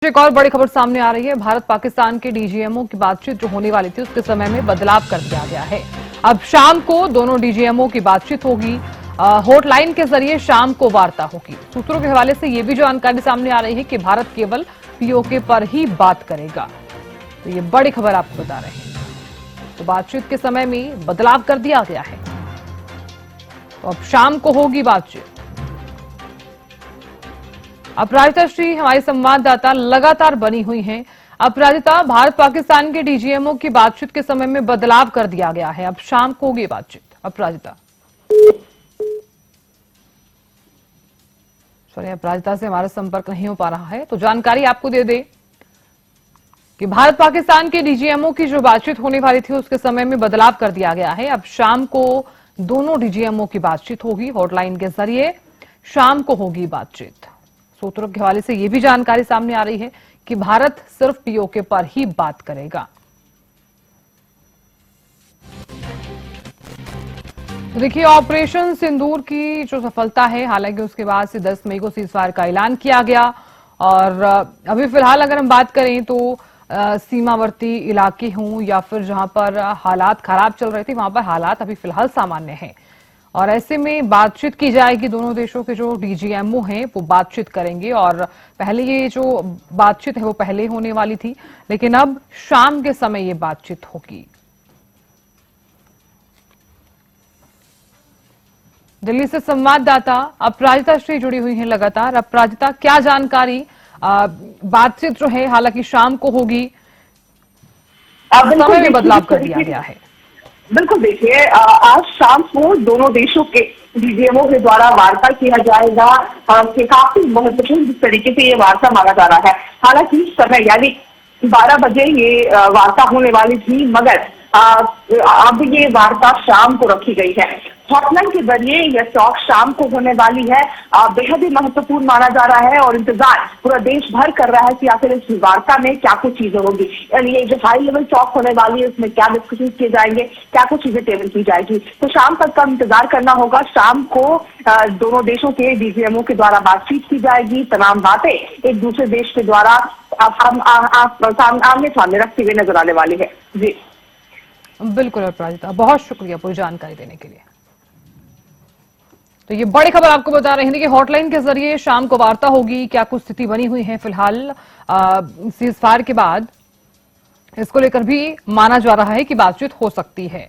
एक और बड़ी खबर सामने आ रही है। भारत पाकिस्तान के डीजीएमओ की बातचीत जो होने वाली थी उसके समय में बदलाव कर दिया गया है। अब शाम को दोनों डीजीएमओ की बातचीत होगी। हॉटलाइन के जरिए शाम को वार्ता होगी। सूत्रों के हवाले से यह भी जानकारी सामने आ रही है कि भारत केवल पीओके पर ही बात करेगा। तो ये बड़ी खबर आपको बता रहे हैं। तो बातचीत के समय में बदलाव कर दिया गया है। तो अब शाम को होगी बातचीत। अपराजिता श्री हमारी संवाददाता लगातार बनी हुई हैं। अपराजिता, भारत पाकिस्तान के डीजीएमओ की बातचीत के समय में बदलाव कर दिया गया है। अब शाम को होगी बातचीत। अपराजिता अपराजिता से हमारा संपर्क नहीं हो पा रहा है, तो जानकारी आपको दे दे कि भारत पाकिस्तान के डीजीएमओ की जो बातचीत होने वाली थी उसके समय में बदलाव कर दिया गया है। अब शाम को दोनों डीजीएमओ की बातचीत होगी। हॉटलाइन के जरिए शाम को होगी बातचीत। सूत्रों के हवाले से यह भी जानकारी सामने आ रही है कि भारत सिर्फ पीओके पर ही बात करेगा। देखिए, ऑपरेशन सिंदूर की जो सफलता है, हालांकि उसके बाद से 10 मई को सीजफायर का ऐलान किया गया और अभी फिलहाल अगर हम बात करें तो सीमावर्ती इलाके हों या फिर जहां पर हालात खराब चल रहे थे वहां पर हालात अभी फिलहाल सामान्य हैं और ऐसे में बातचीत की जाएगी। दोनों देशों के जो डीजीएमओ हैं वो बातचीत करेंगे और पहले ये जो बातचीत है वो पहले होने वाली थी, लेकिन अब शाम के समय ये बातचीत होगी। दिल्ली से संवाददाता अपराजिता श्री जुड़ी हुई हैं लगातार। अपराजिता, क्या जानकारी? बातचीत जो है हालांकि शाम को होगी, समय में बदलाव कर दिया गया है। बिल्कुल, देखिए आज शाम को दोनों देशों के डीजीएमओ के द्वारा वार्ता किया जाएगा। काफी महत्वपूर्ण तरीके से ये वार्ता माना जा रहा है। हालांकि समय यानी 12 बजे ये वार्ता होने वाली थी, मगर अब ये वार्ता शाम को रखी गई है। हॉटलाइन के जरिए यह टॉक शाम को होने वाली है। बेहद ही महत्वपूर्ण माना जा रहा है और इंतजार पूरा देश भर कर रहा है कि आखिर इस वार्ता में क्या कुछ चीजें होंगी। यानी ये जो हाई लेवल टॉक होने वाली है उसमें क्या डिस्कशन किए जाएंगे, क्या कुछ चीजें टेबल की जाएगी। तो शाम तक का इंतजार करना होगा। शाम को दोनों देशों के डीजीएमओ के द्वारा बातचीत की जाएगी। तमाम बातें एक दूसरे देश के द्वारा आमने सामने रखते हुए नजर आने वाली है। जी बिल्कुल अपराजिता, बहुत शुक्रिया पूरी जानकारी देने के लिए। तो ये बड़ी खबर आपको बता रहे हैं कि हॉटलाइन के जरिए शाम को वार्ता होगी। क्या कुछ स्थिति बनी हुई है फिलहाल सीजफायर के बाद, इसको लेकर भी माना जा रहा है कि बातचीत हो सकती है।